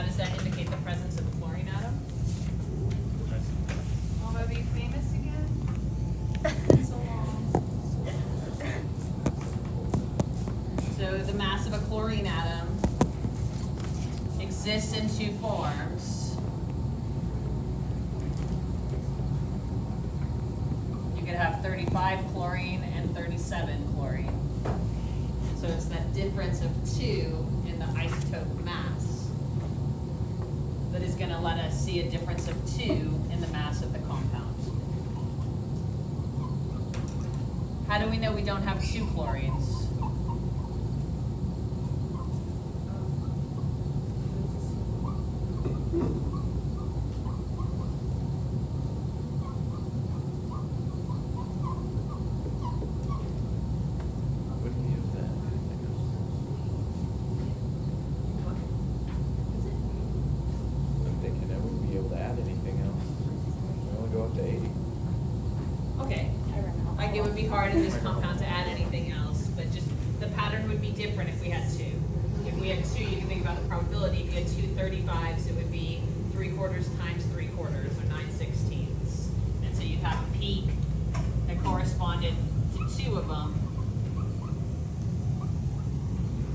How does that indicate the presence of a chlorine atom? Will I be famous again? So long. So the mass of a chlorine atom exists in two forms. You could have 35 chlorine and 37 chlorine. So it's that difference of 2 in the isotope mass that is going to let us see a difference of 2 in the mass of the compound. How do we know we don't have 2 chlorines? Okay, like it would be hard in this compound to add anything else, but just the pattern would be different if we had 2. If we had 2, you can think about the probability. If you had 2 35s, it would be 3/4 times 3/4, or 9/16. And so you'd have a peak that corresponded to 2 of them.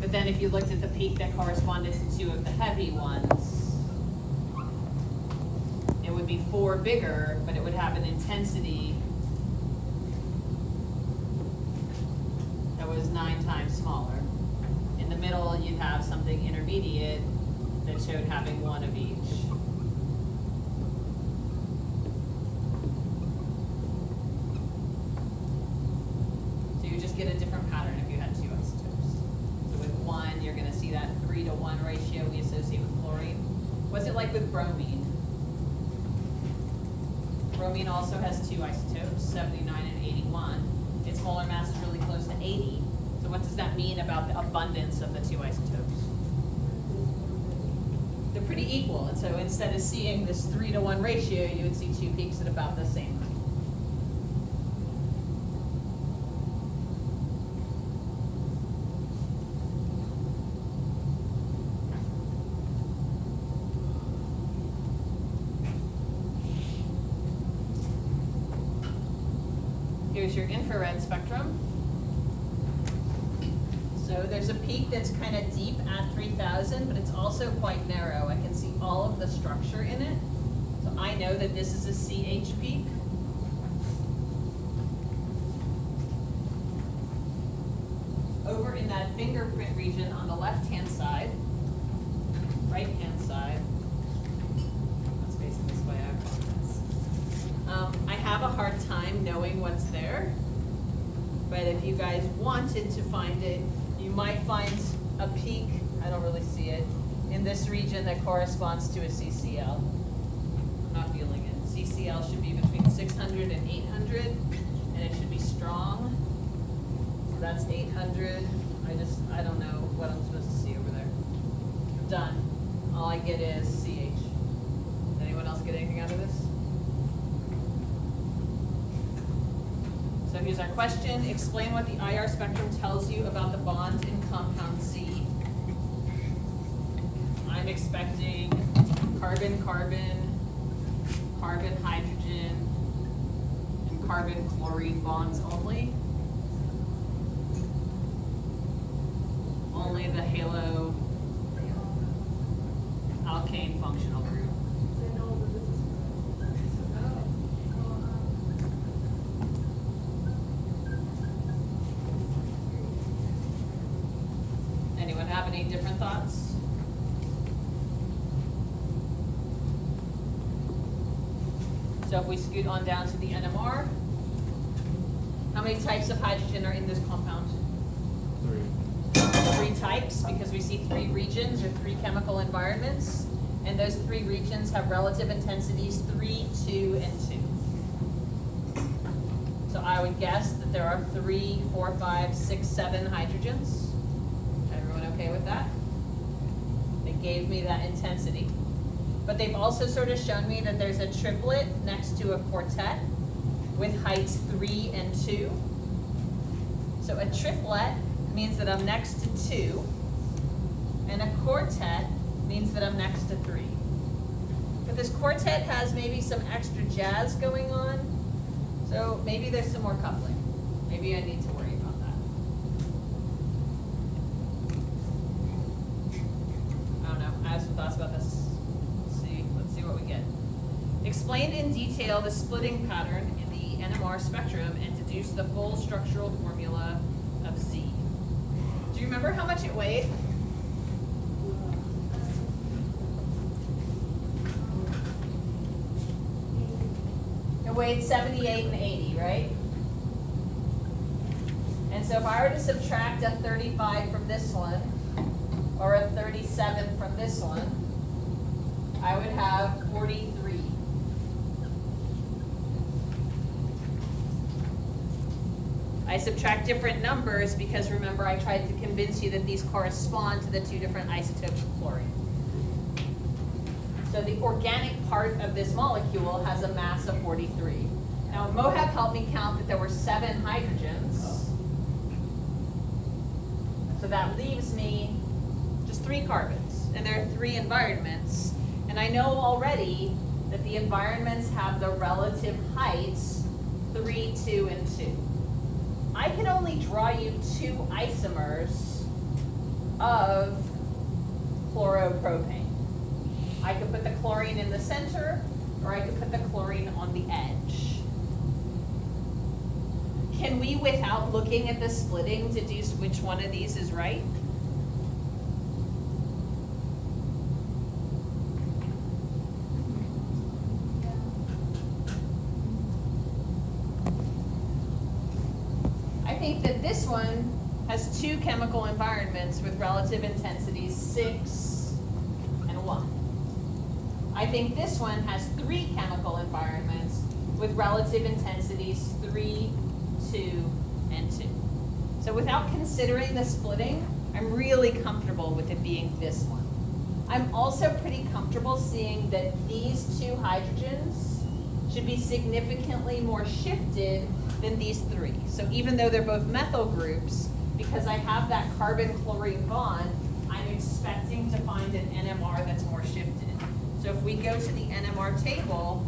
But then if you looked at the peak that corresponded to 2 of the heavy ones, it would be 4 bigger, but it would have an intensity that was 9 times smaller. In the middle, you'd have something intermediate that showed having 1 of each. So you just get a different pattern if you had 2 isotopes. So with 1, you're going to see that 3-to-1 ratio we associate with chlorine. What's it like with bromine? Bromine also has 2 isotopes, 79 and 81. Its molar mass is really close to 80. So what does that mean about the abundance of the 2 isotopes? They're pretty equal, and so instead of seeing this 3-to-1 ratio, you would see 2 peaks at about the same height. Here's your infrared spectrum. So there's a peak that's kind of deep at 3000, but it's also quite narrow. I can see all of the structure in it. So I know that this is a CH peak. Over in that fingerprint region on the left-hand side, right-hand side, let's face it this way, I apologize. I have a hard time knowing what's there, but if you guys wanted to find it, you might find a peak, I don't really see it, in this region that corresponds to a CCl. I'm not feeling it. CCl should be between 600 and 800, and it should be strong. So that's 800. I don't know what I'm supposed to see over there. Done. All I get is CH. Anyone else get anything out of this? So here's our question. Explain what the IR spectrum tells you about the bonds in compound C. I'm expecting carbon-carbon, carbon-hydrogen, and carbon-chlorine bonds only. Only the halo alkane functional group. Anyone have any different thoughts? So if we scoot on down to the NMR, how many types of hydrogen are in this compound? 3 types, because we see 3 regions or 3 chemical environments, and those 3 regions have relative intensities 3, 2, and 2. So I would guess that there are 3, 4, 5, 6, 7 hydrogens. Everyone okay with that? They gave me that intensity. But they've also sort of shown me that there's a triplet next to a quartet with heights 3 and 2. So a triplet means that I'm next to 2, and a quartet means that I'm next to 3. But this quartet has maybe some extra jazz going on, so maybe there's some more coupling. Maybe I need to worry about that. I don't know, I have some thoughts about this. Let's see what we get. Explain in detail the splitting pattern in the NMR spectrum and deduce the full structural formula of Z. Do you remember how much it weighed? It weighed 78 and 80, right? And so if I were to subtract a 35 from this one, or a 37 from this one, I would have 43. I subtract different numbers because remember I tried to convince you that these correspond to the 2 different isotopes of chlorine. So the organic part of this molecule has a mass of 43. Now Mohab helped me count that there were 7 hydrogens. So that leaves me just 3 carbons, and there are 3 environments. And I know already that the environments have the relative heights 3, 2, and 2. I can only draw you 2 isomers of chloropropane. I could put the chlorine in the center, or I could put the chlorine on the edge. Can we, without looking at the splitting, deduce which one of these is right? I think that this one has 2 chemical environments with relative intensities 6 and 1. I think this one has 3 chemical environments with relative intensities 3, 2, and 2. So without considering the splitting, I'm really comfortable with it being this one. I'm also pretty comfortable seeing that these 2 hydrogens should be significantly more shifted than these 3. So even though they're both methyl groups, because I have that carbon-chlorine bond, I'm expecting to find an NMR that's more shifted. So if we go to the NMR table,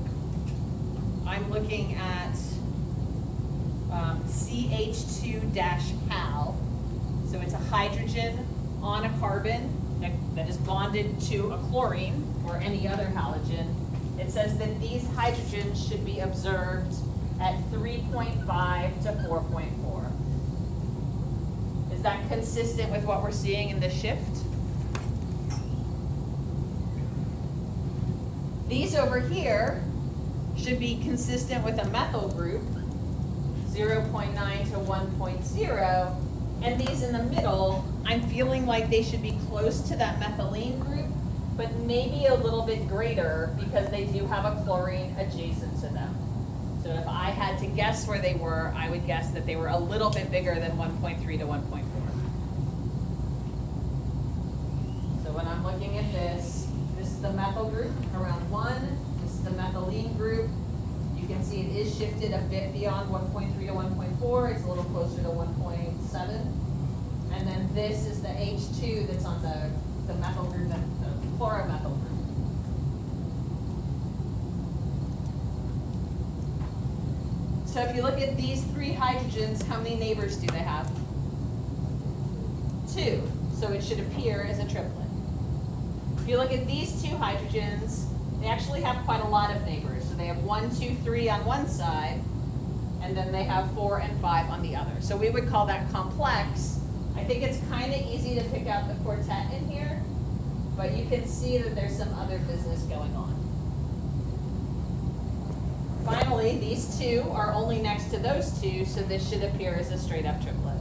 I'm looking at CH2-HAL. So it's a hydrogen on a carbon that is bonded to a chlorine or any other halogen. It says that these hydrogens should be observed at 3.5 to 4.4. Is that consistent with what we're seeing in the shift? These over here should be consistent with a methyl group, 0.9 to 1.0, and these in the middle, I'm feeling like they should be close to that methylene group, but maybe a little bit greater because they do have a chlorine adjacent to them. So if I had to guess where they were, I would guess that they were a little bit bigger than 1.3 to 1.4. So when I'm looking at this is the methyl group around 1, this is the methylene group. You can see it is shifted a bit beyond 1.3 to 1.4, it's a little closer to 1.7. And then this is the H2 that's on the methyl group, the chloromethyl group. So if you look at these 3 hydrogens, how many neighbors do they have? 2. So it should appear as a triplet. If you look at these 2 hydrogens, they actually have quite a lot of neighbors. So they have 1, 2, 3 on one side, and then they have 4 and 5 on the other. So we would call that complex. I think it's kind of easy to pick out the quartet in here, but you can see that there's some other business going on. Finally, these 2 are only next to those 2, so this should appear as a straight up triplet.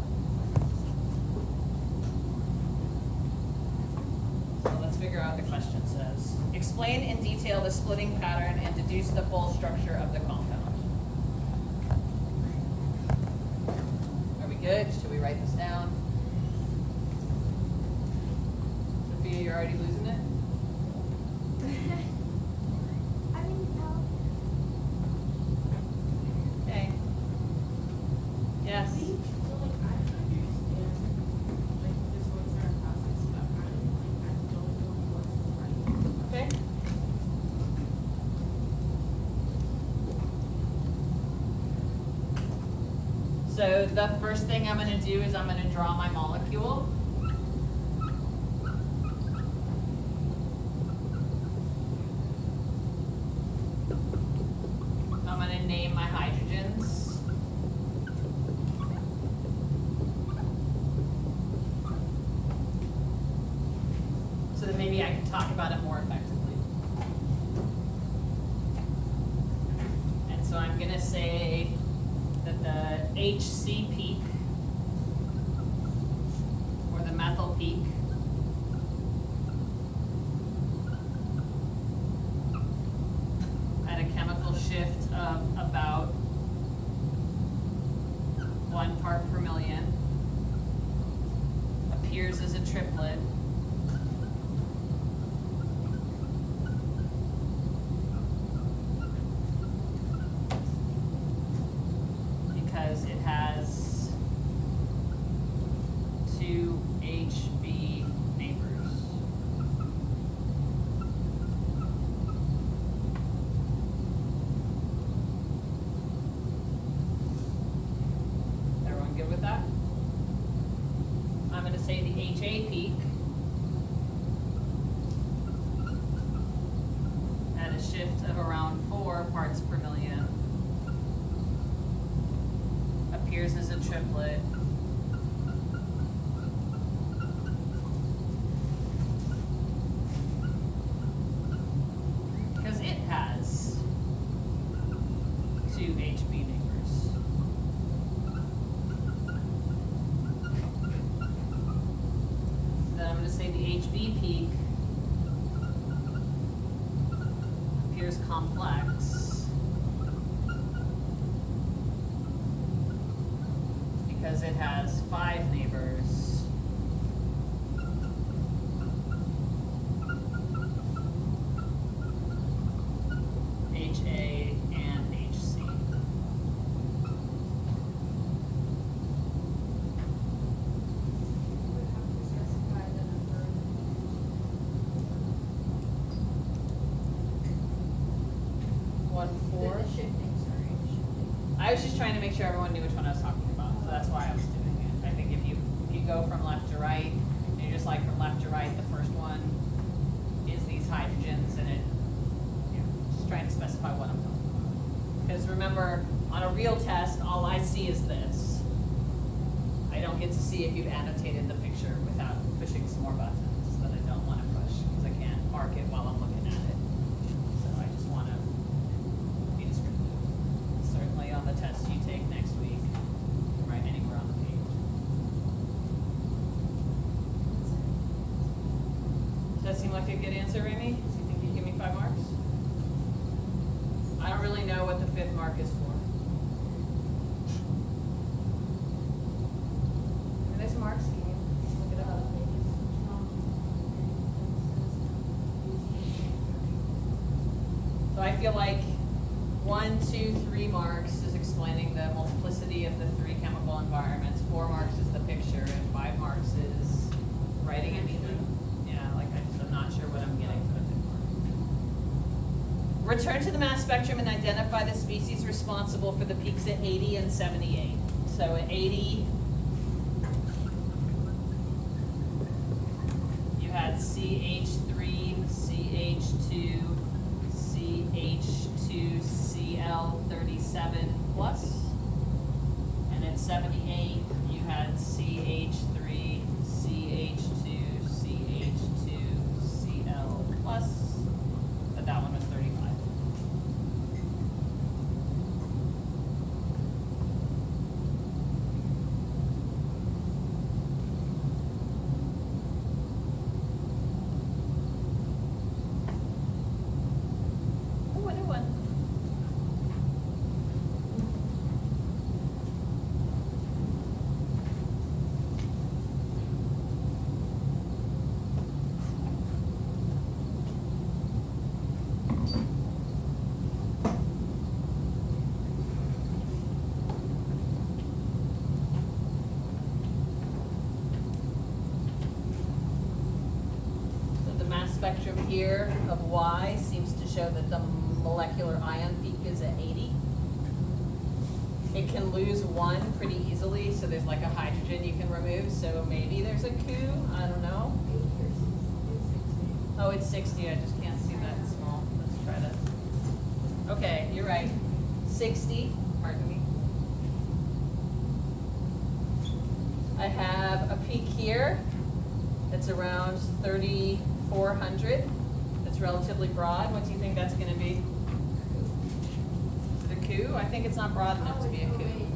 So let's figure out what the question says. Explain in detail the splitting pattern and deduce the full structure of the compound. Are we good? Should we write this down? Sophia, you're already losing it? Okay. Yes. So the first thing I'm gonna do is I'm gonna draw my molecule. I'm gonna name my hydrogens. So that maybe I can talk about it more effectively. And so I'm gonna say that the HC peak, or the methyl peak, at a chemical shift of about 1 part per million, appears as a triplet because it has 2 HB neighbors. Everyone good with that? I'm going to say the HA peak at a shift of around 4 parts per million appears as a triplet because it has 2 HB neighbors. Then I'm going to say the HB peak appears complex because it has 5 neighbors. HA and HC. Would have to specify the number. 1/4. The shifting, sorry, the shifting. I was just trying to make sure everyone knew which one I was talking about, so that's why I was doing it. I think if you go from left to right, and you're just like from left to right, the first one is these hydrogens, and it, just trying to specify what I'm talking about. Because remember, on a real test, all I see is this. I don't get to see if you've annotated the picture without pushing some more buttons that I don't want to push, because I can't mark it while I'm looking at it. So I just want to be descriptive. Certainly on the test you take next week, you can write anywhere on the page. Does that seem like a good answer, Amy? Do you think you give me 5 marks? I don't really know what the 5th mark is for. Are there some marks? Can you look it up? So I feel like 1, 2, 3 marks is explaining the multiplicity of the 3 chemical environments. 4 marks is the picture, and 5 marks is writing it. Yeah, like I'm not sure what I'm getting for the 5th mark. Return to the mass spectrum and identify the species responsible for the peaks at 80 and 78. So at 80, you had CH3, CH2, CH2, CL37 plus. And at 78, you had CH3, CH2, CH2, CL plus. But that one was 35. Oh, a new one. So the mass spectrum here of Y seems to show that the molecular ion peak is at 80. it can lose one pretty easily, so there's like a hydrogen you can remove, so maybe there's a coup, I don't know. Oh, it's 60, I just can't see that small, let's try to. Okay, you're right, 60, pardon me. I have a peak here that's around 3,400. It's relatively broad. What do you think that's going to be? The coup? I think it's not broad enough to be a coup.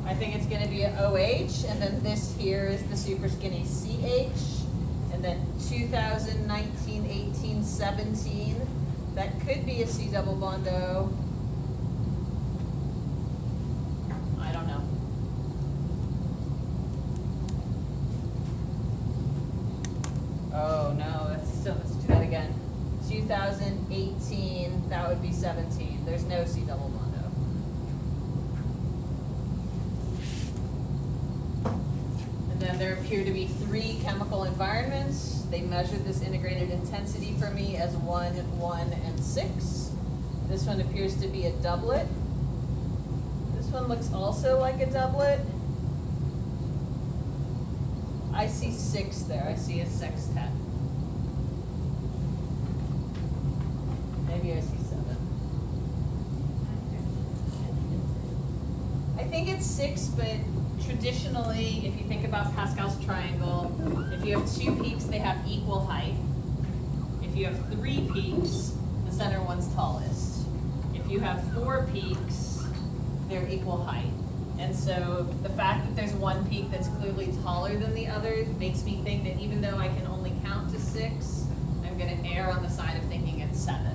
I think it's going to be an OH, and then this here is the super skinny CH, and then 2019, 18, 17. That could be a C double bond O. I don't know. Oh no, let's do that again. 2018, that would be 17. There's no C double bond O. And then there appear to be 3 chemical environments. They measured this integrated intensity for me as 1, 1, and 6. This one appears to be a doublet. This one looks also like a doublet. I see 6 there. I see a sextet. Maybe I see 7. I think it's 6, but traditionally, if you think about Pascal's triangle, if you have 2 peaks, they have equal height. If you have 3 peaks, the center one's tallest. If you have 4 peaks, they're equal height. And so the fact that there's one peak that's clearly taller than the others makes me think that even though I can only count to 6, I'm going to err on the side of thinking it's 7.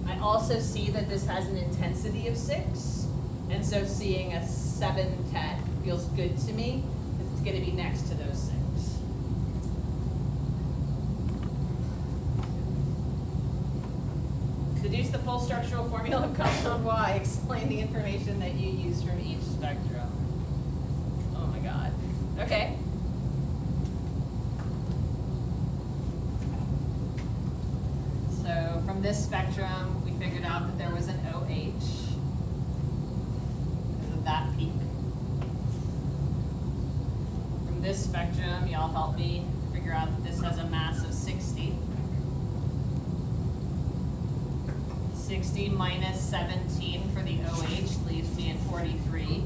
I also see that this has an intensity of 6, and so seeing a 7-tet feels good to me, because it's going to be next to those 6. Deduce the full structural formula of compound Y. Explain the information that you used from each spectrum. Oh my God. Okay. So from this spectrum, we figured out that there was an OH because of that peak. From this spectrum, y'all help me figure out that this has a mass of 60. 60 minus 17 for the OH leaves me at 43.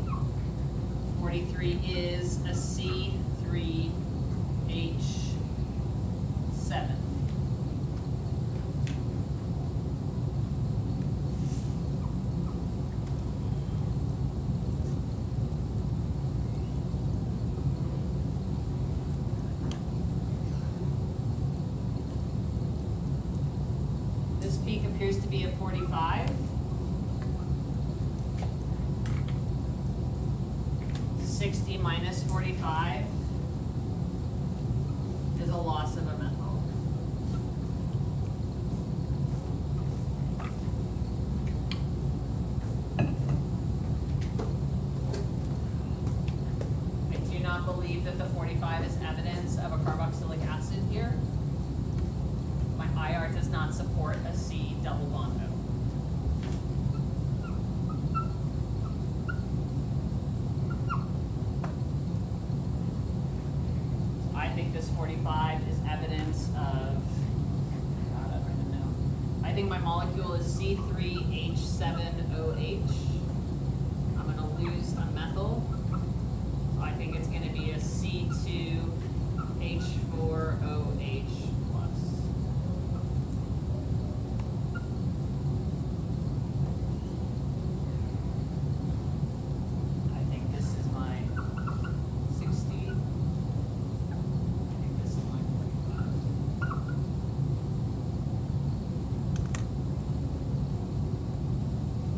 43 is a C3H7. This peak appears to be a 45. 60 minus 45 is a loss of a methyl. I do not believe that the 45 is evidence of a carboxylic acid here. My IR does not support a C double bond O. I think this 45 is evidence of, God, I don't even know. I think my molecule is C3H7OH. I'm gonna lose a methyl. So I think it's gonna be a C2H4OH plus. I think this is my 60.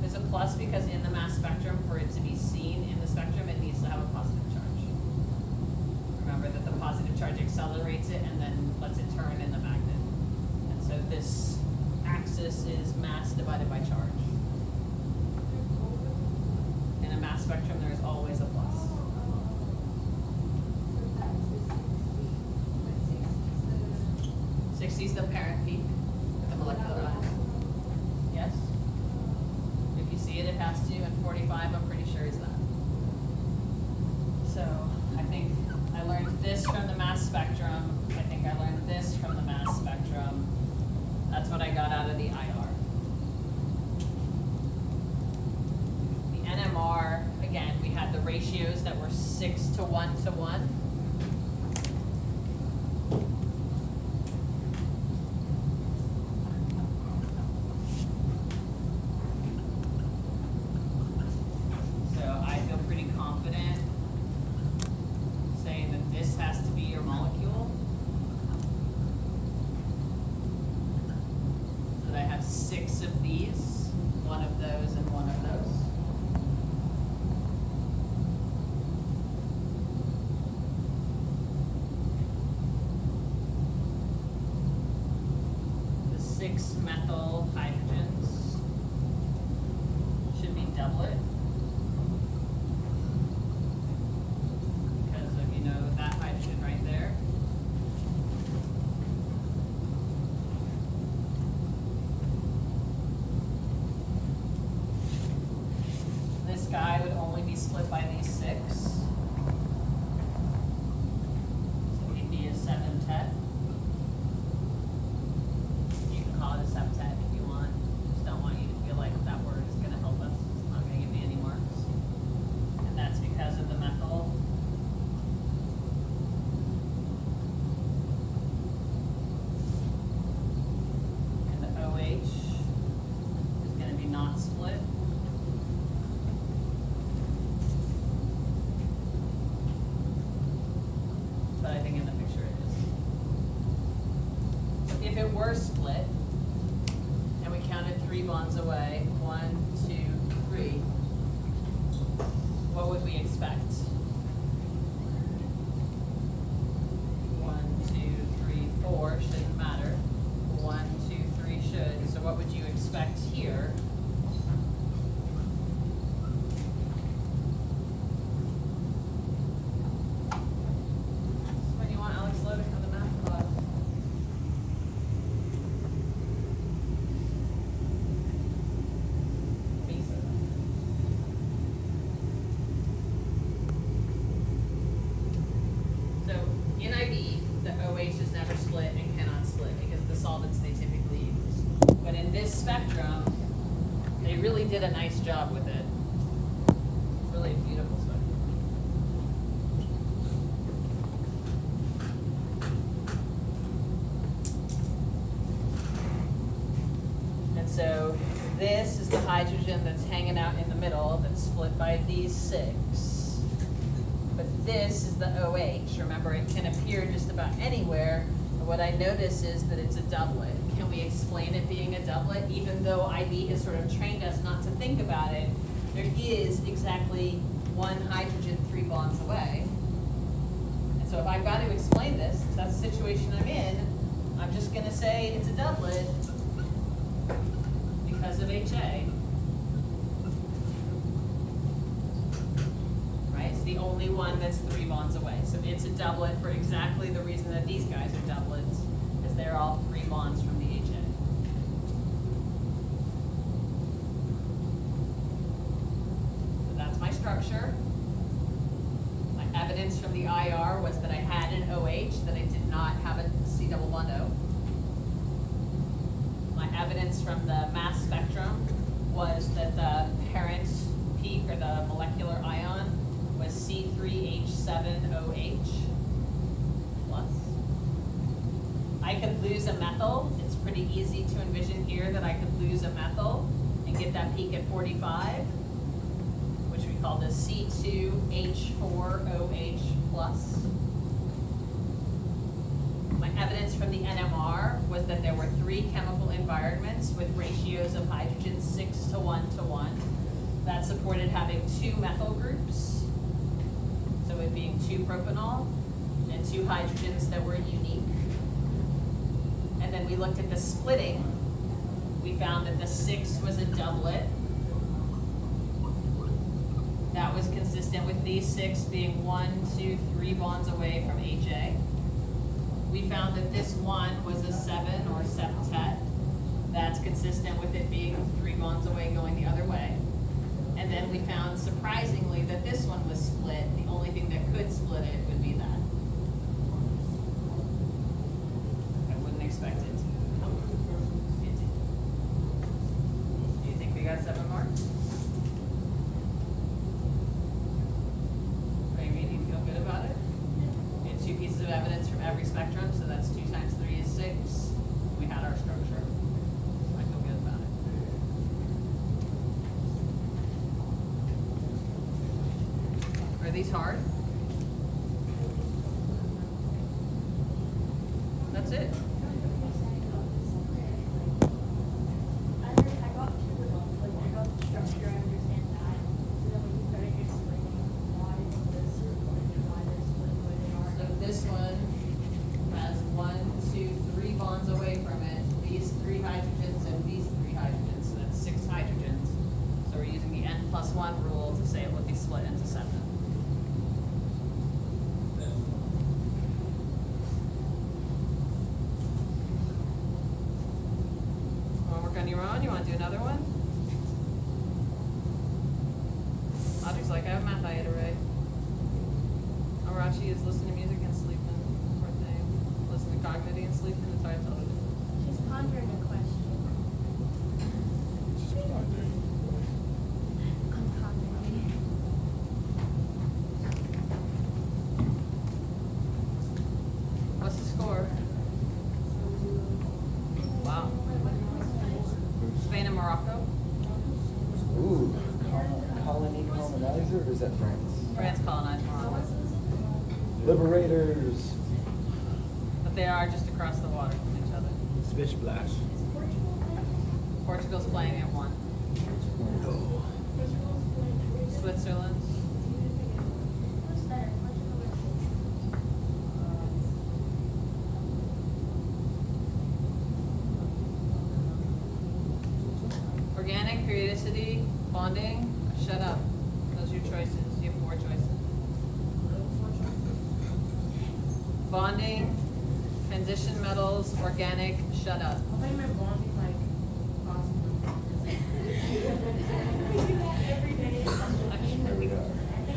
There's a plus because in the mass spectrum, for it to be seen in the spectrum, it needs to have a positive charge. Remember that the positive charge accelerates it and then lets it turn in the magnet. And so this axis is mass divided by charge. In a mass spectrum, there is always a plus. So that's the 60 is the parent peak with the molecular mass. Yes? If you see it, it has to, and 45, I'm pretty sure is that. So I think I learned this from the mass spectrum. I think I learned this from the mass spectrum. That's what I got out of the IR. The NMR, again, we had the ratios that were 6 to 1 to 1. So I feel pretty confident saying that this has to be your molecule. So that I have 6 of these, 1 of those, and 1 of those. The 6 methyl hydrogens should be doublet. Because of, you know, that hydrogen right there. This guy would only be split by these 6. So he'd be a 7-tet. You can call it a septet if you want. Just don't want you to feel like that word is gonna help us. It's not gonna give me any marks. And that's because of the methyl. And the OH is gonna be not split. But I think in the picture it is. So if it were split, and we counted 3 bonds away, 1, 2, 3, what would we expect? 1, 2, 3, 4 shouldn't matter. 1, 2, 3 should. So what would you expect here? When you want Alex Lowe to come to math class. Lisa. So in IB, the OH is never split and cannot split because of the solvents they typically use. But in this spectrum, they really did a nice job with it. It's really a beautiful spectrum. And so this is the hydrogen that's hanging out in the middle that's split by these 6. But this is the OH. Remember, it can appear just about anywhere. And what I notice is that it's a doublet. Can we explain it being a doublet? Even though IB has sort of trained us not to think about it, there is exactly 1 hydrogen 3 bonds away. And so if I've got to explain this, if that's the situation I'm in, I'm just going to say it's a doublet because of HA. Right? It's the only one that's 3 bonds away. So it's a doublet for exactly the reason that these guys are doublets, because they're all 3 bonds from the HA. So that's my structure. My evidence from the IR was that I had an OH, that I did not have a C double bond O. My evidence from the mass spectrum was that the parent peak, or the molecular ion, was C3H7OH plus. I could lose a methyl. It's pretty easy to envision here that I could lose a methyl and get that peak at 45, which we call the C2H4OH plus. My evidence from the NMR was that there were 3 chemical environments with ratios of hydrogen 6 to 1 to 1. That supported having 2 methyl groups, so it being 2 propanol and 2 hydrogens that were unique. And then we looked at the splitting. We found that the 6 was a doublet. That was consistent with these 6 being 1, 2, 3 bonds away from HA. We found that this 1 was a 7 or septet. That's consistent with it being 3 bonds away going the other way. And then we found surprisingly that this one was split. The only thing that could split it would be that. I wouldn't expect it to. It did. Do you think we got 7 more? Maybe you feel good about it? We had 2 pieces of evidence from every spectrum, so that's 2 times 3 is 6. We had our structure. I feel good about it. Are these hard? That's it. So this one has 1, 2, 3 bonds away from it. These 3 hydrogens and these 3 hydrogens, so that's 6 hydrogens. So we're using the n+1 rule to say it would be split into 7. Want to work on your own? You want to do another one? Audrey's like, I have math I had to write. Arachi is listening to music and sleeping. Poor thing. Listening to cognitive and sleeping. It's hard to tell the difference. She's pondering a question. I'm pondering. What's the score? Wow. Spain and Morocco. Ooh, colonizer, or is that France? France colonized Morocco. Liberators. But they are just across the water from each other. Swish blast. Portugal's playing at 1. No. Switzerland. Who's better, Portugal or Organic, periodicity, bonding. Shut up. Those are your choices. You have 4 choices. Bonding, transition metals, organic, shut up. I thought you meant bonding like possible. We do that every day. I think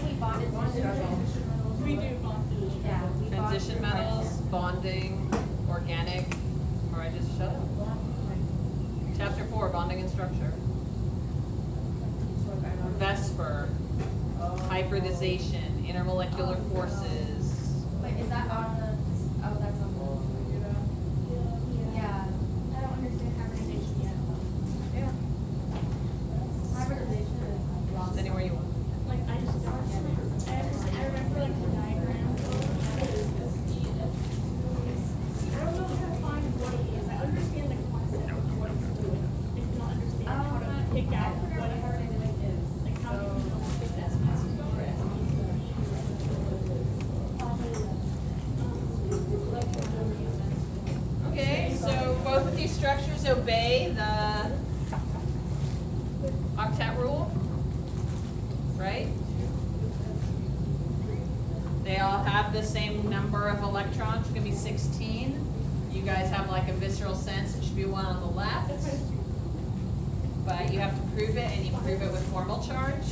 we bonded through We do bond. Yeah. we bond Transition through metals, friendship. bonding, organic, or I just shut up. Chapter 4, bonding and structure. Vesper, hybridization, intermolecular forces. Wait, is that on the, oh, that's on the. Yeah. I don't understand hybridization yet. Yeah. Hybridization is lost. Anywhere you want. Like, I just don't, I remember like the diagram. I don't know how to find what it is. I understand the concept of what it's doing. I do not understand how to pick out what it is. Like, how do you know if that's Okay, so both of these structures obey the octet rule, right? They all have the same number of electrons, it's gonna be 16. You guys have like a visceral sense, it should be 1 on the left. But you have to prove it, and you prove it with formal charge.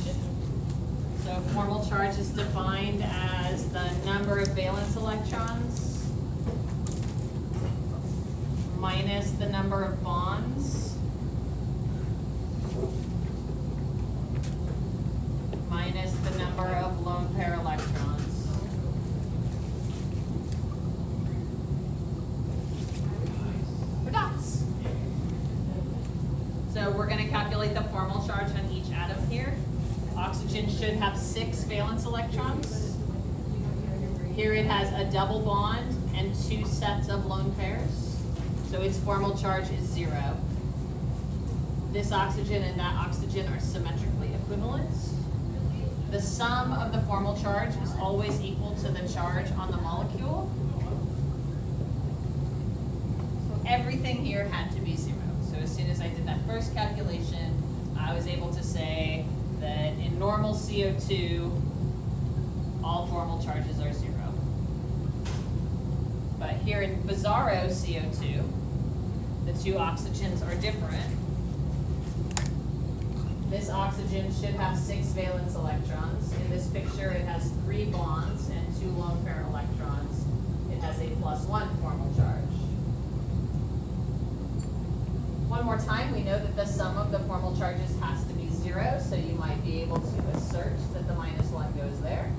So formal charge is defined as the number of valence electrons minus the number of bonds minus the number of lone pair electrons. For dots. So we're going to calculate the formal charge on each atom here. Oxygen should have 6 valence electrons. Here it has a double bond and 2 sets of lone pairs. So its formal charge is 0. This oxygen and that oxygen are symmetrically equivalent. The sum of the formal charge is always equal to the charge on the molecule. So everything here had to be 0. So as soon as I did that first calculation, I was able to say that in normal CO2, all formal charges are 0. But here in bizarro CO2, the 2 oxygens are different. This oxygen should have 6 valence electrons. In this picture, it has 3 bonds and 2 lone pair electrons. It has a +1 formal charge. One more time, we know that the sum of the formal charges has to be 0, so you might be able to assert that the -1 goes there.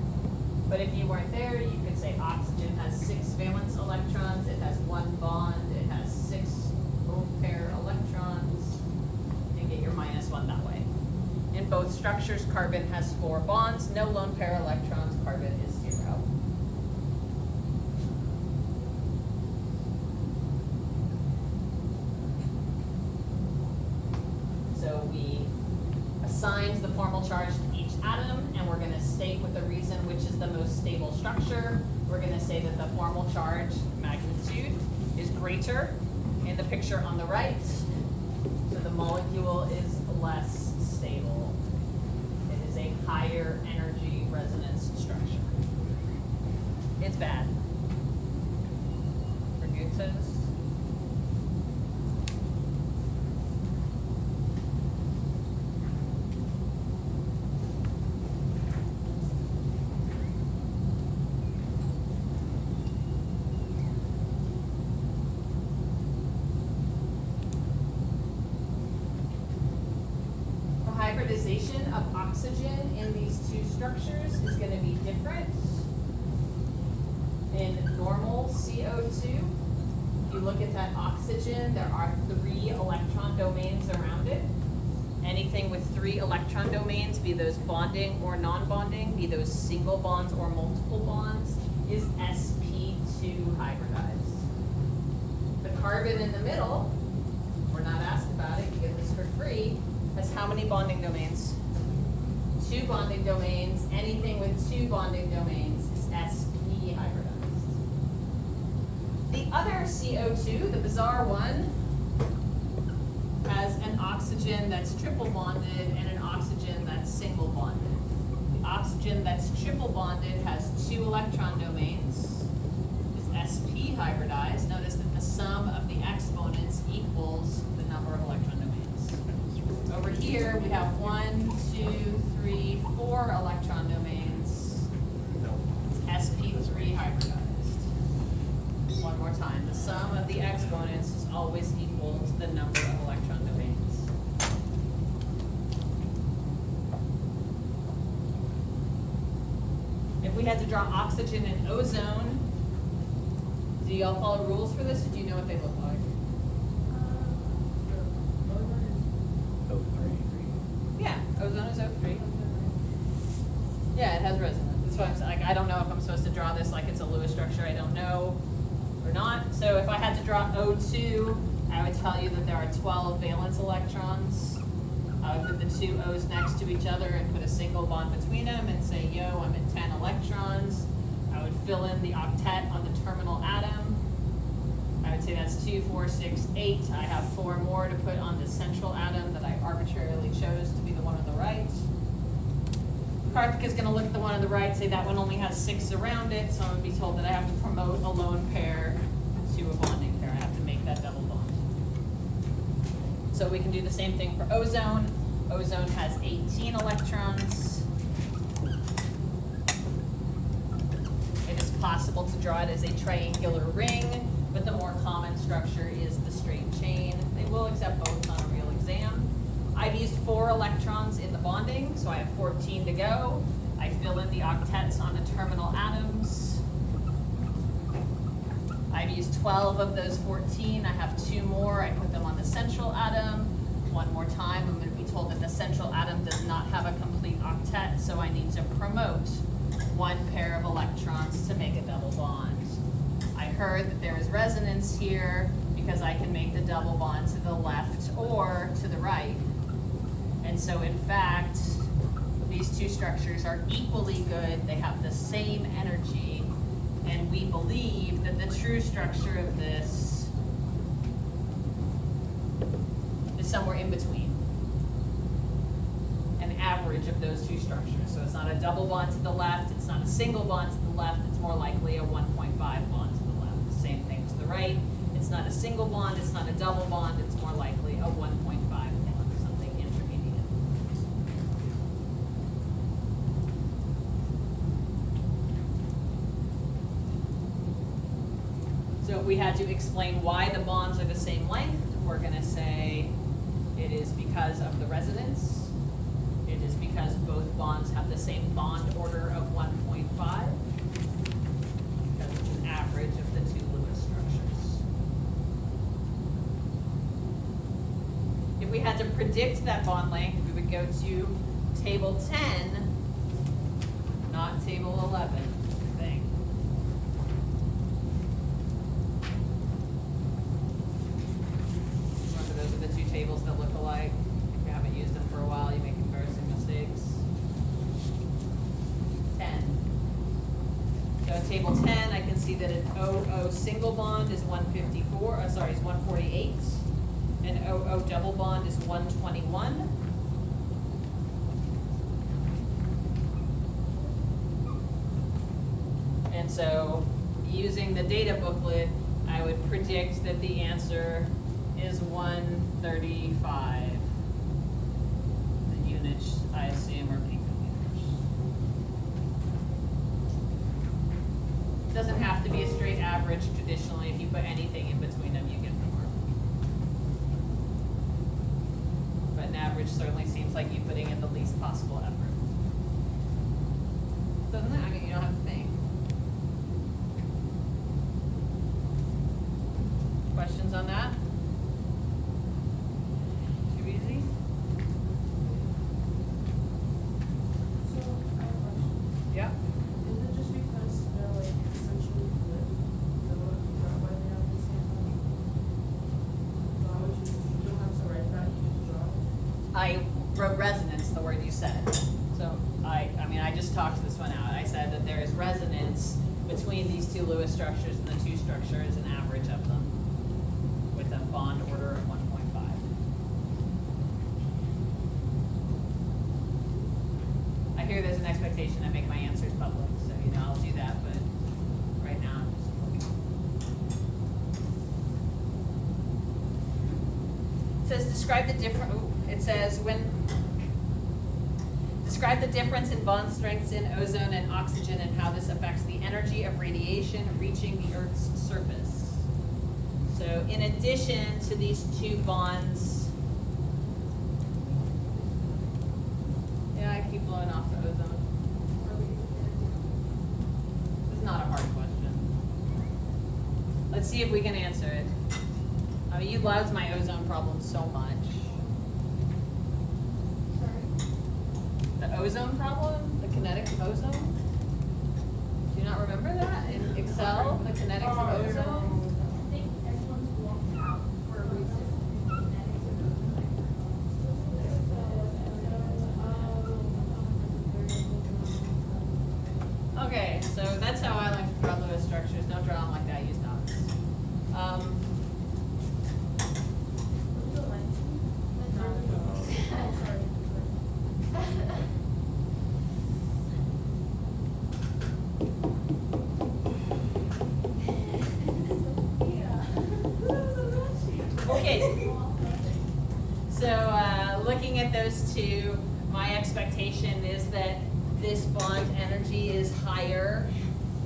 But if you weren't there, you could say oxygen has 6 valence electrons, it has 1 bond, it has 6 lone pair electrons, and get your -1 that way. In both structures, carbon has 4 bonds, no lone pair electrons, carbon is 0. So we assigned the formal charge to each atom, and we're going to state with the reason which is the most stable structure. We're going to say that the formal charge magnitude is greater in the picture on the right, so the molecule is less stable. It is a higher energy resonance structure. It's bad. For good says. Hybridization of oxygen in these two structures is going to be different. In normal CO2, if you look at that oxygen, there are 3 electron domains around it. Anything with 3 electron domains, be those bonding or non-bonding, be those single bonds or multiple bonds, is sp2 hybridized. The carbon in the middle, we're not asked about it, you get this for free, has how many bonding domains? 2 bonding domains. Anything with 2 bonding domains is sp hybridized. The other CO2, the bizarre one, has an oxygen that's triple bonded and an oxygen that's single bonded. The oxygen that's triple bonded has 2 electron domains, is sp hybridized. Notice that the sum of the exponents equals the number of electron domains. Over here, we have 1, 2, 3, 4 electron domains. sp3 hybridized. One more time. The sum of the exponents is always equal to the number of electron domains. If we had to draw oxygen and ozone, do y'all follow rules for this, or do you know what they look like? Yeah, ozone is O3. Yeah, it has resonance. That's why I'm saying, like, I don't know if I'm supposed to draw this like it's a Lewis structure. I don't know or not. So if I had to draw O2, I would tell you that there are 12 valence electrons. I would put the 2 O's next to each other and put a single bond between them and say, yo, I'm at 10 electrons. I would fill in the octet on the terminal atom. I would say that's 2, 4, 6, 8. I have 4 more to put on the central atom that I arbitrarily chose to be the one on the right. Karthik is going to look at the one on the right, say that one only has 6 around it, so I'm going to be told that I have to promote a lone pair to a bonding pair. I have to make that double bond. So we can do the same thing for ozone. Ozone has 18 electrons. It is possible to draw it as a triangular ring, but the more common structure is the straight chain. They will accept both on a real exam. I've used 4 electrons in the bonding, so I have 14 to go. I fill in the octets on the terminal atoms. I've used 12 of those 14. I have 2 more. I put them on the central atom. One more time, I'm going to be told that the central atom does not have a complete octet, so I need to promote 1 pair of electrons to make a double bond. I heard that there is resonance here because I can make the double bond to the left or to the right. And so in fact, these 2 structures are equally good. They have the same energy, and we believe that the true structure of this is somewhere in between. An average of those 2 structures. So it's not a double bond to the left, it's not a single bond to the left, it's more likely a 1.5 bond to the left. Same thing to the right. It's not a single bond, it's not a double bond, it's more likely a 1.5 bond, something intermediate. we had to explain why the bonds are the same length, we're gonna say it is because of the resonance. It is because both bonds have the same bond order of 1.5. Because it's an average of the two Lewis structures. If we had to predict that bond length, we would go to table 10, not table 11, I think. Remember, those are the two tables that look alike. If you haven't used them for a while, you make comparison mistakes. 10. So in table 10, I can see that an OO single bond is 154, is 148. An OO double bond is 121. And so, using the data booklet, I would predict that the answer is 135. The units, I assume, are picometers. Doesn't have to be a straight average. Traditionally, if you put anything in between them, you get more. But an average certainly seems like you putting in the least possible effort. Doesn't it? I mean, you don't have to think. Questions on that? Too easy? So, I have a question. Yeah. Is it just because they're like essentially flipped? Is that why they have the same value? So how would you don't have to write that, you just draw it? I wrote resonance, the word you said. So I mean, I just talked this one out. I said that there is resonance between these two Lewis structures, and the two structures, an average of them, with a bond order of 1.5. I hear there's an expectation I make my answers public, so I'll do that, but right now I'm just looking. It says describe the different, describe the difference in bond strengths in ozone and oxygen and how this affects the energy of radiation reaching the Earth's surface. So in addition to these two bonds, yeah, I keep blowing off the ozone. This is not a hard question. Let's see if we can answer it. I mean, you loved my ozone problem so much. The ozone problem, the kinetics of ozone? Do you not remember that in Excel, the kinetics of ozone? I think everyone's walked out for a reason. Okay, so that's how I like to draw Lewis structures. Don't draw them like that, use dots. Okay. So looking at those two, my expectation is that this bond energy is higher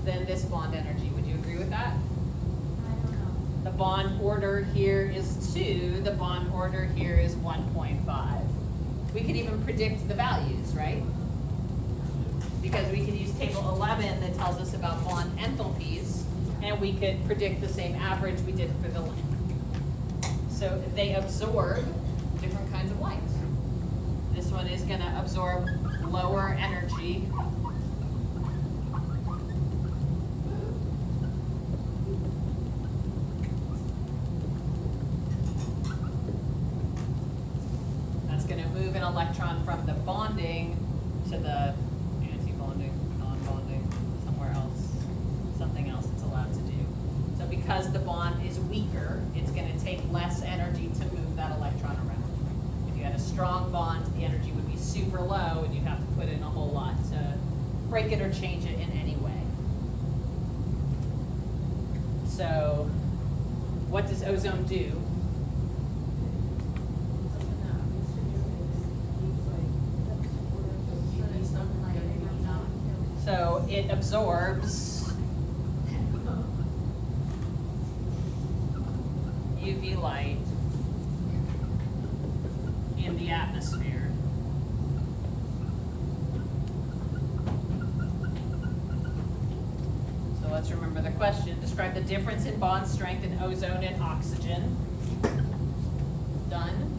than this bond energy. Would you agree with that? I don't know. The bond order here is 2, the bond order here is 1.5. We could even predict the values, right? Because we could use table 11 that tells us about bond enthalpies, and we could predict the same average we did for the length. So they absorb different kinds of light. This one is going to absorb lower energy. That's going to move an electron from the bonding to the anti-bonding, non-bonding, somewhere else, something else it's allowed to do. So because the bond is weaker, it's going to take less energy to move that electron around. If you had a strong bond, the energy would be super low and you'd have to put in a whole lot to break it or change it in any way. So what does ozone do? So it absorbs UV light in the atmosphere. So let's remember the question. Describe the difference in bond strength in ozone and oxygen. Done.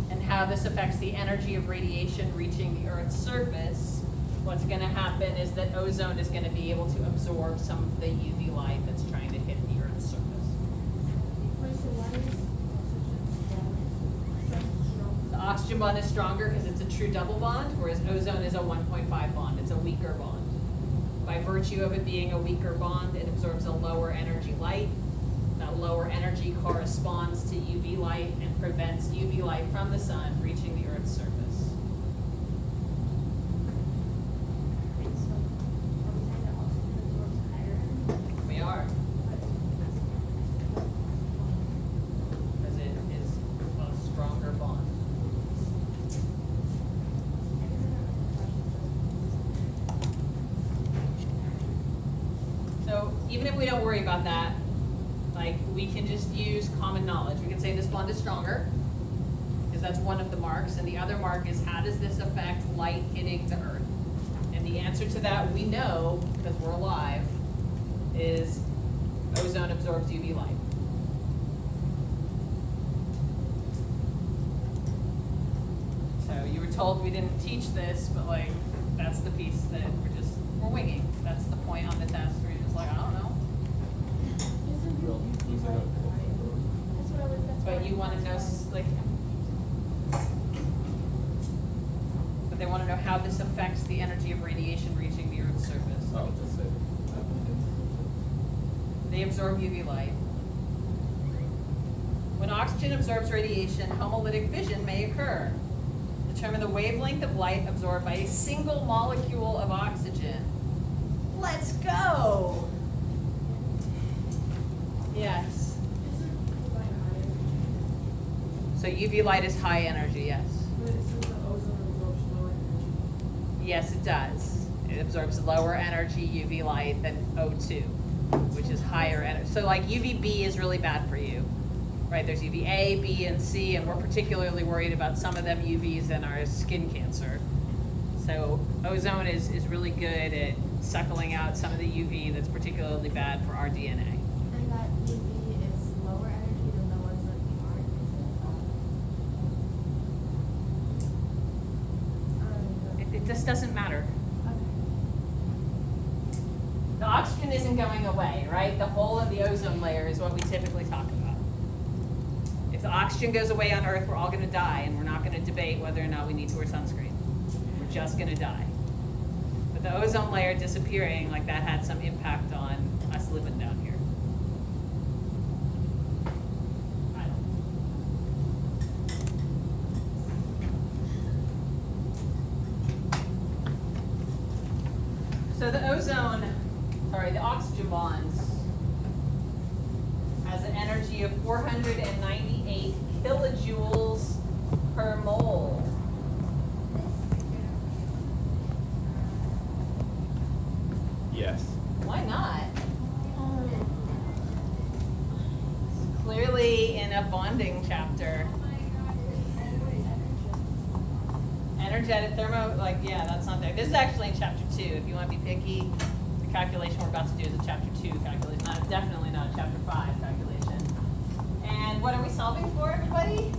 And how this affects the energy of radiation reaching the Earth's surface. What's going to happen is that ozone is going to be able to absorb some of the UV light that's trying to hit the Earth's surface. Wait, so why is oxygen stronger? The oxygen bond is stronger because it's a true double bond, whereas ozone is a 1.5 bond. It's a weaker bond. By virtue of it being a weaker bond, it absorbs a lower energy light. That lower energy corresponds to UV light and prevents UV light from the sun reaching the Earth's surface. Wait, so are we saying that oxygen absorbs higher energy? We are, because it is a stronger bond. So even if we don't worry about that, like, we can just use common knowledge. We can say this bond is stronger, because that's one of the marks, and the other mark is how does this affect light hitting the Earth? And the answer to that, we know, because we're alive, is ozone absorbs UV light. So you were told we didn't teach this, but like, that's the piece that we're winging. That's the point on the test where you're just like, I don't know. Well, is it a- That's what I was, that's what But you want to know, like, but they want to know how this affects the energy of radiation reaching the Earth's surface. Oh, just say. They absorb UV light. When oxygen absorbs radiation, homolytic fission may occur. Determine the wavelength of light absorbed by a single molecule of oxygen. Let's go! Yes. Isn't light high energy? So UV light is high energy, yes. But it says that ozone absorbs low energy. Yes, it does. It absorbs lower energy UV light than O2, which is higher energy. So like UVB is really bad for you, right? There's UVA, B, and C, and we're particularly worried about some of them UVs in our skin cancer. So ozone is really good at suckling out some of the UV that's particularly bad for our DNA. And that UV is lower energy than the ones that aren't, is it? It just doesn't matter. Okay. The oxygen isn't going away, right? The hole in the ozone layer is what we typically talk about. If the oxygen goes away on Earth, we're all going to die, and we're not going to debate whether or not we need to wear sunscreen. We're just going to die. But the ozone layer disappearing, like that had some impact on us living down here. I don't know. So the oxygen bonds has an energy of 498 kilojoules per mole. Yes. Why not? Clearly in a bonding chapter. Energetic yeah, that's not there. This is actually in chapter 2. If you want to be picky, the calculation we're about to do is a chapter 2 calculation, definitely not a chapter 5 calculation. And what are we solving for, everybody?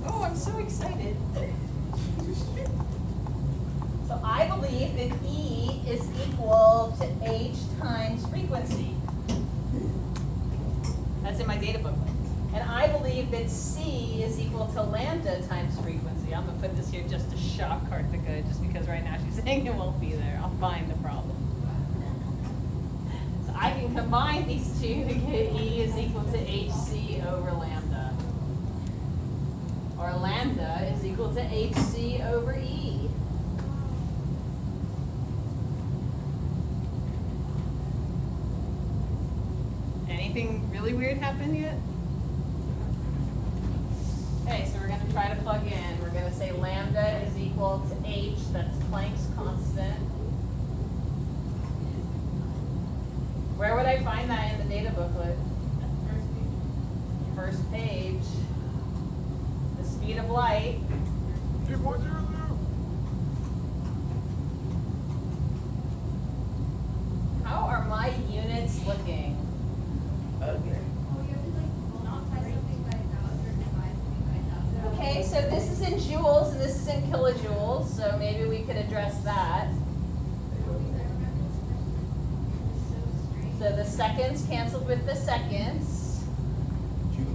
Oh, I'm so excited. So I believe that E is equal to H times frequency. That's in my data booklet. And I believe that C is equal to lambda times frequency. I'm gonna put this here just to shock Karthika, just because right now she's saying it won't be there. I'll find the problem. So I can combine these two to get E is equal to HC over lambda. Or lambda is equal to HC over E. Anything really weird happen yet? Okay, so we're going to try to plug in. We're going to say lambda is equal to h, that's Planck's constant. Where would I find that in the data booklet? first page. The speed of light. 2.00. How are my units looking? Okay, so this is in joules and this is in kilojoules, so maybe we could address that. So the seconds canceled with the seconds,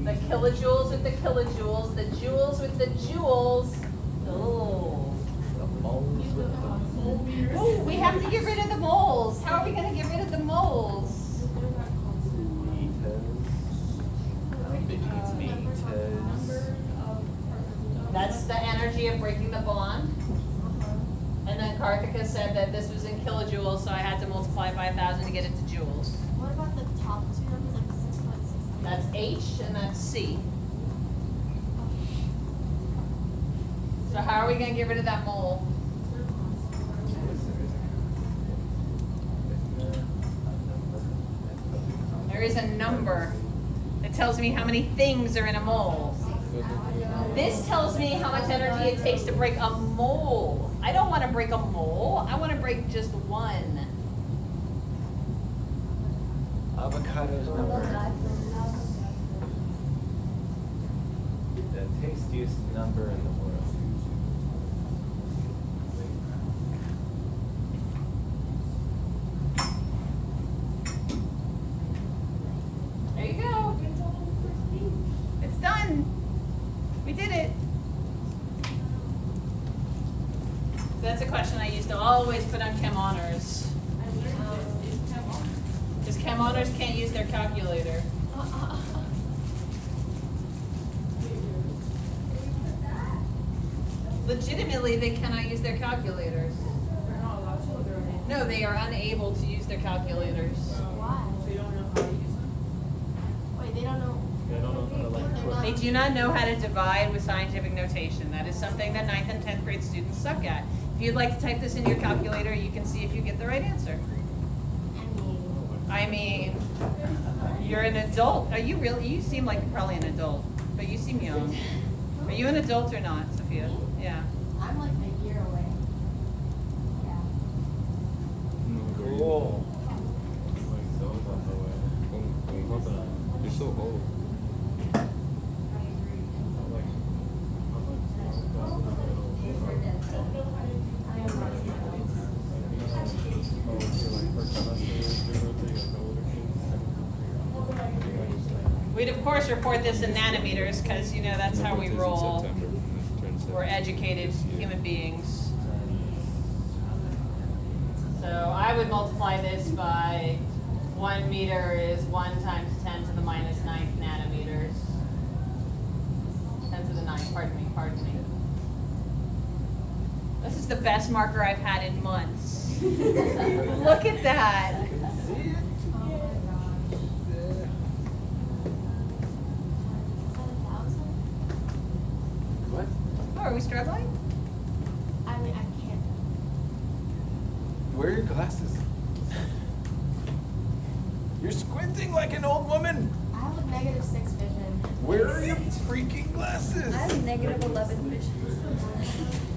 the kilojoules with the kilojoules, the joules with the joules. Oh. The moles with the Oh, we have to get rid of the moles. How are we gonna get rid of the moles? That's the energy of breaking the bond. And then Karthika said that this was in kilojoules, so I had to multiply by 1,000 to get it to joules. What about the top two numbers, like the 6.6? That's H and that's C. So how are we gonna get rid of that mole? There is a number that tells me how many things are in a mole. This tells me how much energy it takes to break a mole. I don't want to break a mole. I want to break just one. avocado's number. The tastiest number in the world. There you go. It's done. We did it. That's a question I used to always put on Chem Honors. Because Chem Honors can't use their calculator. Legitimately, they cannot use their calculators. They're not allowed to, or they're unable? No, they are unable to use their calculators. Why? So you don't know how to use them? Wait, they don't know. Yeah, I don't know how to, like, They're not- They do not know how to divide with scientific notation. That is something that 9th and 10th grade students suck at. If you'd like to type this in your calculator, you can see if you get the right answer. I mean, you're an adult. Are you really? You seem like you're probably an adult, but you seem young. Are you an adult or not, Sophia? Yeah. I'm like a year away. Yeah. Cool. You're so old. We'd of course report this in nanometers because you know that's how we roll. We're educated human beings. So I would multiply this by 1 meter is 1 times 10 to the minus 9th nanometers. 10 to the 9th, pardon me. This is the best marker I've had in months. Look at that. Oh my gosh. Is that 1,000? What? Oh, are we struggling? I mean, I can't. Where are your glasses? You're squinting like an old woman. I have a -6 vision. Where are your freaking glasses? I have -11 vision.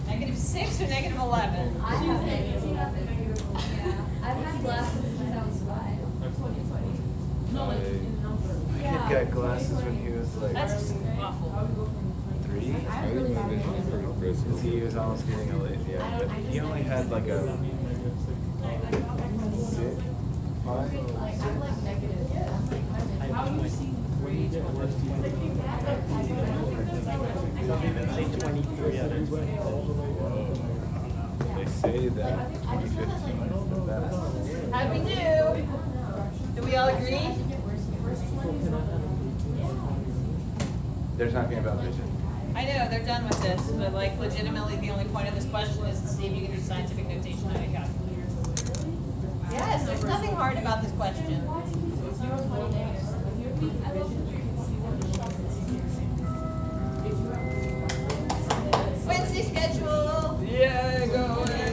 -6 or -11? I have -11. Yeah. I've had glasses since I was 5. No, like in number. My kid got glasses when he was like That's just How awful. would you go from 3. I have really bad vision. Because he was almost getting a late, yeah. But he only had like a 6, 5. Like, I'm like negative. I'm like, How do you see grades when there's They say that 2015 is the best. How'd we do? Do we all agree? They're talking about vision. I know, they're done with this, but like legitimately the only point of this question is to see if you can do scientific notation on your calculator. Yes, there's nothing hard about this question. Wednesday schedule. Yeah, go away.